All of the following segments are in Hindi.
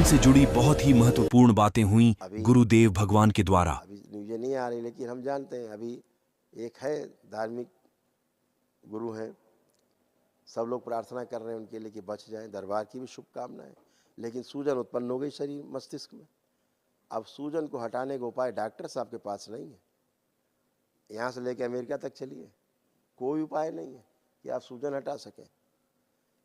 जीवन से जुड़ी बहुत ही महत्वपूर्ण बातें हुई अभी गुरुदेव भगवान के द्वारा। अभी न्यूज़ें नहीं आ रही, लेकिन हम जानते हैं अभी एक है धार्मिक गुरु हैं, सब लोग प्रार्थना कर रहे हैं उनके लिए कि बच जाएं, दरबार की भी शुभकामनाएं। लेकिन सूजन उत्पन्न हो गई शरीर मस्तिष्क में। अब सूजन को हटाने का उपाय डॉक्टर साहब के पास नहीं है। यहाँ से लेकर अमेरिका तक चलिए, कोई उपाय नहीं है कि आप सूजन हटा सकें।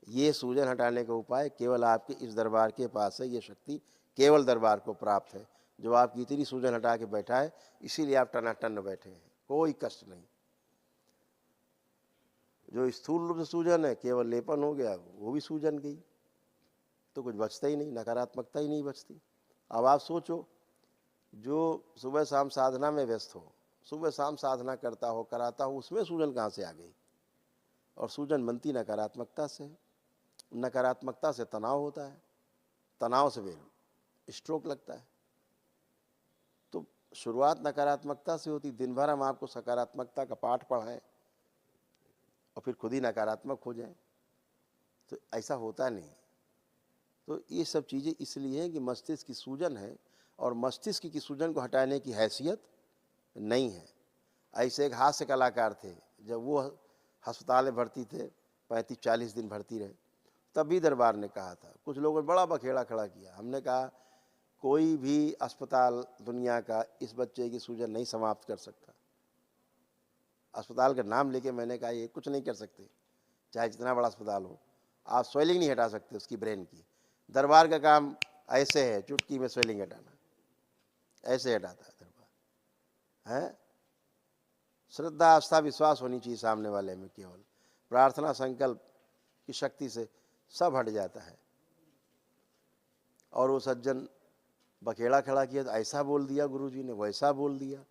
ये सूजन हटाने का उपाय केवल आपके इस दरबार के पास है। ये शक्ति केवल दरबार को प्राप्त है, जो आपकी इतनी सूजन हटा के बैठा है। इसीलिए आप टनाटन बैठे हैं, कोई कष्ट नहीं। जो स्थूल रूप से सूजन है, केवल लेपन हो गया, वो भी सूजन गई, तो कुछ बचता ही नहीं, नकारात्मकता ही नहीं बचती। अब आप सोचो, जो सुबह शाम साधना में व्यस्त हो, सुबह शाम साधना करता हो, कराता हो, उसमें सूजन कहाँ से आ गई? और सूजन बनती नकारात्मकता से। नकारात्मकता से तनाव होता है, तनाव से फिर स्ट्रोक लगता है। तो शुरुआत नकारात्मकता से होती। दिन भर हम आपको सकारात्मकता का पाठ पढ़ाएं और फिर खुद ही नकारात्मक हो जाए, तो ऐसा होता नहीं। तो ये सब चीज़ें इसलिए हैं कि मस्तिष्क की सूजन है, और मस्तिष्क की सूजन को हटाने की हैसियत नहीं है। ऐसे एक हास्य कलाकार थे, जब वो अस्पताल में भर्ती थे, 35-40 दिन भर्ती रहे, तब भी दरबार ने कहा था, कुछ लोगों ने बड़ा बखेड़ा खड़ा किया। हमने कहा कोई भी अस्पताल दुनिया का इस बच्चे की सूजन नहीं समाप्त कर सकता। अस्पताल का नाम लेके मैंने कहा ये कुछ नहीं कर सकते, चाहे जितना बड़ा अस्पताल हो। आप स्वेलिंग नहीं हटा सकते उसकी ब्रेन की। दरबार का काम ऐसे है, चुटकी में स्वेलिंग हटाना, ऐसे हटाता है दरबार है। श्रद्धा, आस्था, विश्वास होनी चाहिए सामने वाले में, केवल प्रार्थना संकल्प की शक्ति से सब हट जाता है। और वो सज्जन बखेड़ा खड़ा किया, तो ऐसा बोल दिया गुरुजी ने, वैसा बोल दिया।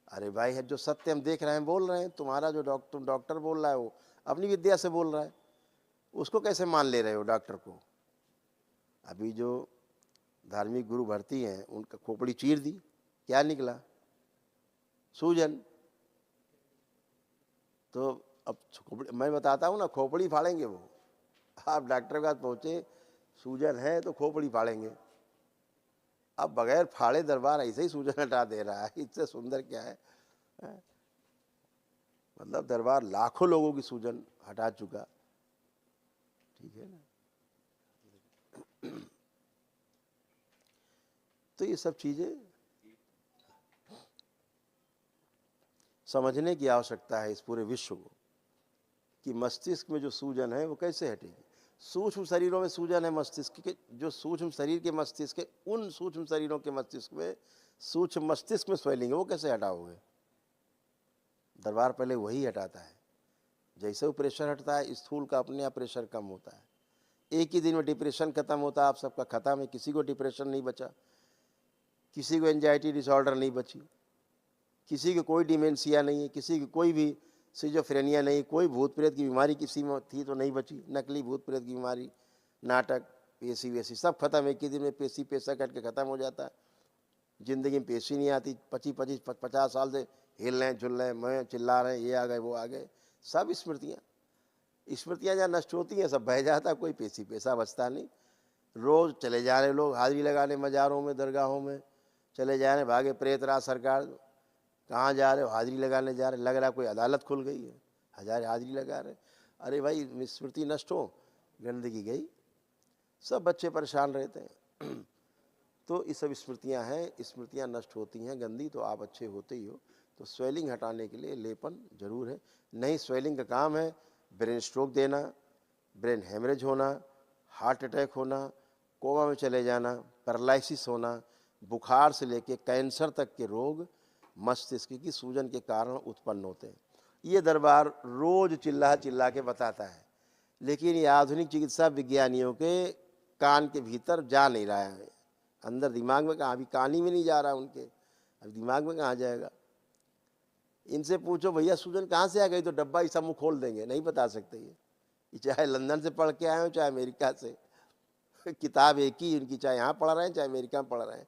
अरे भाई, है जो सत्य हम देख रहे हैं बोल रहे हैं। तुम्हारा जो डॉक्टर बोल रहा है वो अपनी विद्या से बोल रहा है, उसको कैसे मान ले रहे हो डॉक्टर को? अभी जो धार्मिक गुरु भर्ती हैं, उनका खोपड़ी चीर दी, क्या निकला? सूजन। तो अब मैं बताता हूँ ना, खोपड़ी फाड़ेंगे वो। आप डॉक्टर के पास पहुँचे, सूजन है तो खोपड़ी फाड़ेंगे। अब बगैर फाड़े दरबार ऐसे ही सूजन हटा दे रहा है, इससे सुंदर क्या है? मतलब दरबार लाखों लोगों की सूजन हटा चुका, ठीक है ना? तो ये सब चीजें समझने की आवश्यकता है इस पूरे विश्व को, कि मस्तिष्क में जो सूजन है वो कैसे हटेगी। सूक्ष्म शरीरों में सूजन है मस्तिष्क के, जो सूक्ष्म शरीर के मस्तिष्क के, उन सूक्ष्म शरीरों के मस्तिष्क में, सूक्ष्म मस्तिष्क में स्वेलिंग है, वो कैसे हटाओगे? दरबार पहले वही हटाता है। जैसे वो प्रेशर हटता है, स्थूल का अपने आप प्रेशर कम होता है। एक ही दिन में डिप्रेशन खत्म होता है, आप सबका खत्म है। किसी को डिप्रेशन नहीं बचा, किसी को एंजाइटी डिसऑर्डर नहीं बची, किसी को कोई डिमेंशिया नहीं है, किसी की कोई भी सिजोफ्रेनिया नहीं, कोई भूत प्रेत की बीमारी किसी में थी तो नहीं बची। नकली भूत प्रेत की बीमारी, नाटक, पेशी वेशी सब खत्म। एक ही दिन में पेशी पेशा कट के खत्म हो जाता है। जिंदगी में पेशी नहीं आती, 25-50 साल से हिल रहे हैं, झुल रहे हैं, मैं चिल्ला रहे हैं, ये आ गए वो आ गए। सब स्मृतियाँ जहाँ नष्ट होती हैं, सब बह जाता, कोई पेशी पेशा बचता नहीं। रोज़ चले जा रहे लोग हाजिरी लगाने, मज़ारों में, दरगाहों में चले जा रहे, भागे प्रेत राज सरकार, कहाँ जा रहे हो? हाजिरी लगाने जा रहे, लग रहा कोई अदालत खुल गई है, हजार हाजिरी लगा रहे। अरे भाई, स्मृति नष्ट हो, गंदगी गई, सब बच्चे परेशान रहते हैं। तो ये सब स्मृतियाँ हैं, स्मृतियाँ नष्ट होती हैं गंदी, तो आप अच्छे होते ही हो। तो स्वेलिंग हटाने के लिए लेपन जरूर है। नहीं, स्वेलिंग का काम है ब्रेन स्ट्रोक देना, ब्रेन हेमरेज होना, हार्ट अटैक होना, कोमा में चले जाना, पैरालिसिस होना, बुखार से लेके कैंसर तक के रोग मस्तिष्क की सूजन के कारण उत्पन्न होते हैं। ये दरबार रोज चिल्ला चिल्ला के बताता है, लेकिन ये आधुनिक चिकित्सा विज्ञानियों के कान के भीतर जा नहीं रहा है। अंदर दिमाग में कहाँ, अभी कान ही में नहीं जा रहा उनके, अभी दिमाग में कहाँ जाएगा? इनसे पूछो भैया सूजन कहाँ से आ गई, तो डब्बा ही सब मुँह खोल देंगे, नहीं बता सकते। ये चाहे लंदन से पढ़ के आए हो, चाहे अमेरिका से, किताब एक ही उनकी, चाहे यहाँ पढ़ रहे हैं चाहे अमेरिका में पढ़ रहे हैं।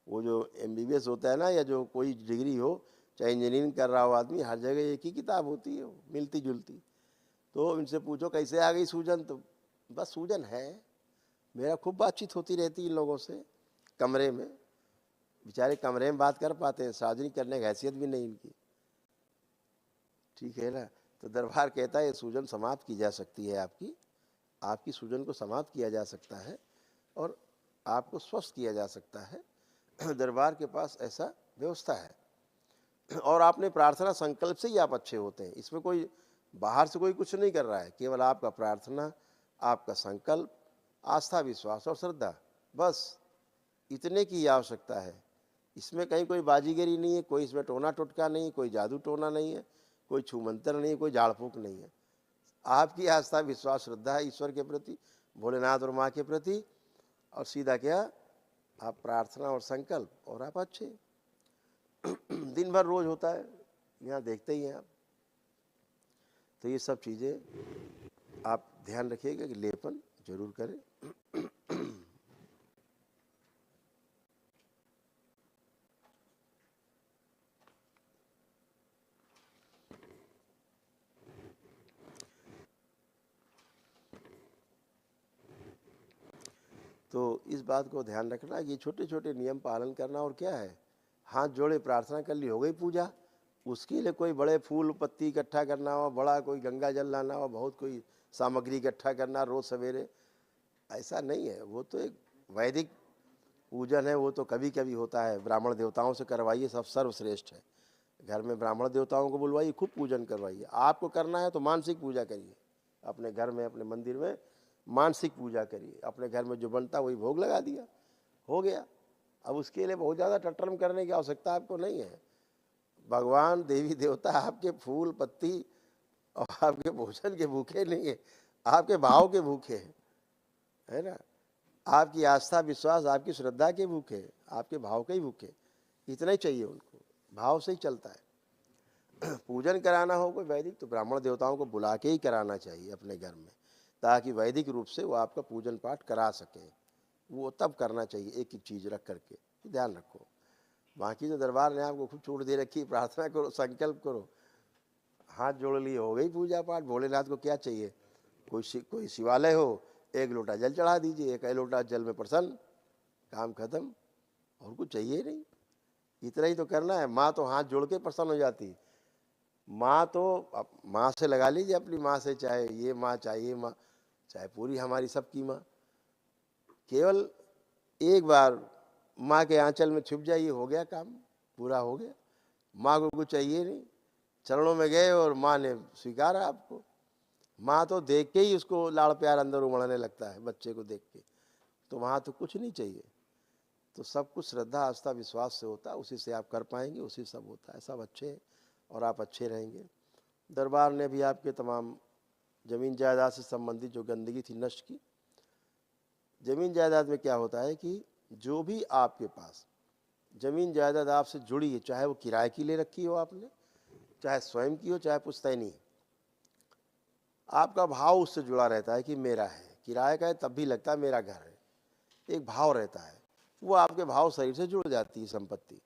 वो जो MBBS होता है ना, या जो कोई डिग्री हो, चाहे इंजीनियरिंग कर रहा हो आदमी, हर जगह एक ही किताब होती है, मिलती जुलती। तो इनसे पूछो कैसे आ गई सूजन, तो बस सूजन है, मेरा खूब बातचीत होती रहती इन लोगों से कमरे में। बेचारे कमरे में बात कर पाते हैं, सार्वजनिक करने की हैसियत भी नहीं इनकी, ठीक है ना। तो दरबार कहता है ये सूजन समाप्त की जा सकती है, आपकी सूजन को समाप्त किया जा सकता है और आपको स्वस्थ किया जा सकता है। दरबार के पास ऐसा व्यवस्था है और आपने प्रार्थना संकल्प से ही आप अच्छे होते हैं। इसमें कोई बाहर से कोई कुछ नहीं कर रहा है, केवल आपका प्रार्थना, आपका संकल्प, आस्था, विश्वास और श्रद्धा, बस इतने की आवश्यकता है। इसमें कहीं कोई बाजीगरी नहीं है, कोई इसमें टोना टोटका नहीं है, कोई जादू टोना नहीं है, कोई छूमंतर नहीं है, कोई झाड़ फूक नहीं है। आपकी आस्था, विश्वास, श्रद्धा है ईश्वर के प्रति, भोलेनाथ और माँ के प्रति, और सीधा क्या, आप प्रार्थना और संकल्प, और आप अच्छे। दिन भर रोज होता है, यहाँ देखते ही हैं आप। तो ये सब चीज़ें आप ध्यान रखिएगा कि लेपन जरूर करें। तो इस बात को ध्यान रखना कि छोटे छोटे नियम पालन करना, और क्या है, हाथ जोड़े प्रार्थना कर ली, हो गई पूजा। उसके लिए कोई बड़े फूल पत्ती इकट्ठा करना हो, बड़ा कोई गंगा जल लाना हो, बहुत कोई सामग्री इकट्ठा करना रोज़ सवेरे, ऐसा नहीं है। वो तो एक वैदिक पूजन है, वो तो कभी कभी होता है। ब्राह्मण देवताओं से करवाइए, सब सर्वश्रेष्ठ है। घर में ब्राह्मण देवताओं को बुलवाइए, खूब पूजन करवाइए। आपको करना है तो मानसिक पूजा करिए, अपने घर में, अपने मंदिर में मानसिक पूजा करिए। अपने घर में जो बनता वही भोग लगा दिया, हो गया। अब उसके लिए बहुत ज़्यादा टटरम करने की आवश्यकता आपको नहीं है। भगवान, देवी देवता आपके फूल पत्ती और आपके भोजन के भूखे नहीं है, आपके भाव के भूखे हैं, है ना। आपकी आस्था, विश्वास, आपकी श्रद्धा के भूखे, आपके भाव के ही भूखे। इतना ही चाहिए उनको, भाव से ही चलता है। पूजन कराना हो कोई वैदिक तो ब्राह्मण देवताओं को बुला के ही कराना चाहिए अपने घर में, ताकि वैदिक रूप से वो आपका पूजन पाठ करा सकें। वो तब करना चाहिए, एक एक चीज़ रख करके, ध्यान रखो। बाकी जो दरबार ने आपको खूब छूट दे रखी, प्रार्थना करो, संकल्प करो, हाथ जोड़ लिए, हो गई पूजा पाठ। भोलेनाथ को क्या चाहिए, कोई शिवालय हो, एक लोटा जल चढ़ा दीजिए, एक लोटा जल में प्रसन्न, काम खत्म, और कुछ चाहिए नहीं। इतना ही तो करना है। माँ तो हाथ जोड़ के प्रसन्न हो जाती। माँ तो माँ से लगा लीजिए, अपनी माँ से, चाहे ये माँ, चाहे ये माँ, चाहे पूरी हमारी सबकी माँ, केवल एक बार माँ के आंचल में छुप जाइए, हो गया काम, पूरा हो गया। माँ को कुछ चाहिए नहीं, चरणों में गए और माँ ने स्वीकारा आपको। माँ तो देख के ही उसको लाड़ प्यार अंदर उमड़ने लगता है, बच्चे को देख के। तो वहाँ तो कुछ नहीं चाहिए। तो सब कुछ श्रद्धा, आस्था, विश्वास से होता है, उसी से आप कर पाएंगे, उसी सब होता है। सब अच्छे हैं और आप अच्छे रहेंगे। दरबार ने भी आपके तमाम ज़मीन जायदाद से संबंधित जो गंदगी थी नष्ट की। ज़मीन जायदाद में क्या होता है कि जो भी आपके पास ज़मीन जायदाद आपसे जुड़ी है, चाहे वो किराए की ले रखी हो आपने, चाहे स्वयं की हो, चाहे पुश्तैनी, आपका भाव उससे जुड़ा रहता है कि मेरा है। किराए का है तब भी लगता है मेरा घर है, एक भाव रहता है। वो आपके भाव शरीर से जुड़ जाती है संपत्ति,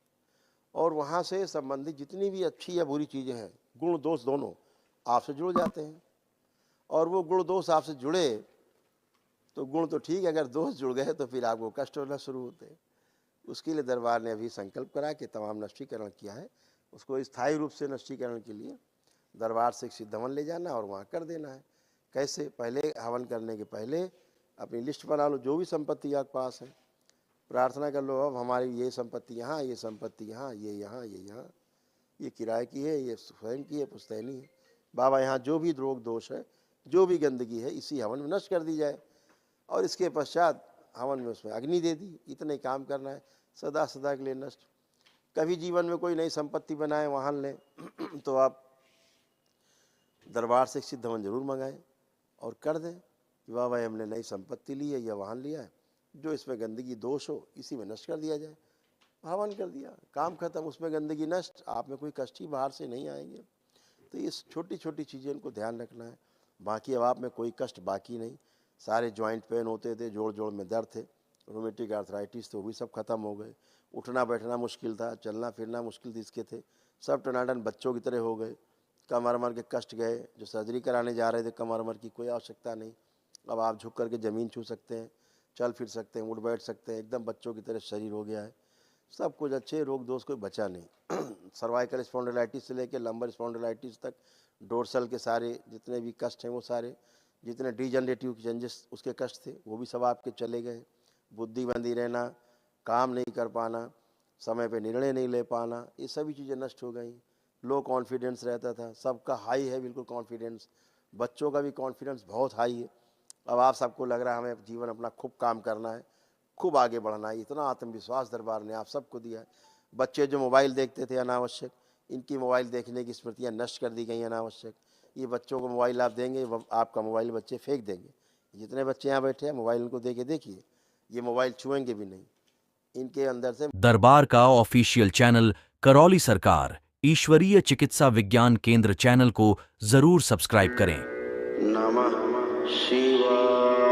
और वहाँ से संबंधित जितनी भी अच्छी या बुरी चीज़ें हैं, गुण दोष दोनों आपसे जुड़ जाते हैं। और वो गुण दोष आपसे जुड़े तो गुण तो ठीक है, अगर दोष जुड़ गए तो फिर आपको कष्ट होना शुरू होते हैं। उसके लिए दरबार ने अभी संकल्प करा के तमाम नष्टीकरण किया है। उसको स्थायी रूप से नष्टीकरण के लिए दरबार से एक सिद्ध हवन ले जाना और वहाँ कर देना है। कैसे, पहले हवन करने के पहले अपनी लिस्ट बना लो, जो भी संपत्ति आपके पास है, प्रार्थना कर लो, अब हमारी ये संपत्ति यहाँ, ये संपत्ति यहाँ, ये यहाँ, ये यहाँ, ये किराए की है, ये स्वयं की है, पुश्तैनी है। बाबा यहाँ जो भी रोग दोष है, जो भी गंदगी है, इसी हवन में नष्ट कर दी जाए। और इसके पश्चात हवन में उसमें अग्नि दे दी। इतने काम करना है, सदा सदा के लिए नष्ट। कभी जीवन में कोई नई संपत्ति बनाए, वाहन लें तो आप दरबार से सिद्ध हवन जरूर मंगाएं और कर दें कि वाह भाई हमने नई संपत्ति ली है या वाहन लिया है, जो इसमें गंदगी दोष हो इसी में नष्ट कर दिया जाए। हवन कर दिया, काम खत्म, उसमें गंदगी नष्ट, आप में कोई कष्ट ही बाहर से नहीं आएंगे। तो ये छोटी छोटी चीज़ें इनको ध्यान रखना है। बाकी अब आप में कोई कष्ट बाकी नहीं। सारे जॉइंट पेन होते थे, जोड़ जोड़ में दर्द थे, रोमेटिक आर्थराइटिस तो वो भी सब खत्म हो गए। उठना बैठना मुश्किल था, चलना फिरना मुश्किल थी इसके थे, सब टनाटन बच्चों की तरह हो गए। कमर के कष्ट गए, जो सर्जरी कराने जा रहे थे कमर की कोई आवश्यकता नहीं। अब आप झुक करके ज़मीन छू सकते हैं, चल फिर सकते हैं, उठ बैठ सकते हैं, एकदम बच्चों की तरह शरीर हो गया है, सब कुछ अच्छे, रोग दोष कोई बचा नहीं। सर्वाइकल स्पॉन्डिलाइटिस से लेकर लंबर स्पॉन्डिलाइटिस तक, डोर्सल के सारे जितने भी कष्ट हैं वो सारे, जितने डिजनरेटिव चेंजेस उसके कष्ट थे वो भी सब आपके चले गए। बुद्धि बंदी रहना, काम नहीं कर पाना, समय पे निर्णय नहीं ले पाना, ये सभी चीज़ें नष्ट हो गई। लो कॉन्फिडेंस रहता था, सबका हाई है बिल्कुल कॉन्फिडेंस, बच्चों का भी कॉन्फिडेंस बहुत हाई है। अब आप सबको लग रहा है हमें जीवन अपना खूब काम करना है, खूब आगे बढ़ना है, इतना आत्मविश्वास दरबार ने आप सबको दिया है। बच्चे जो मोबाइल देखते थे अनावश्यक, इनकी मोबाइल देखने की स्मृतियाँ नष्ट कर दी गई अनावश्यक। ये बच्चों को मोबाइल आप देंगे, आपका मोबाइल बच्चे फेंक देंगे। जितने बच्चे यहाँ बैठे हैं मोबाइल उनको दे के देखिए, ये मोबाइल छुएंगे भी नहीं, इनके अंदर से। दरबार का ऑफिशियल चैनल करौली सरकार ईश्वरीय चिकित्सा विज्ञान केंद्र चैनल को जरूर सब्सक्राइब करें। नमः शिवाय।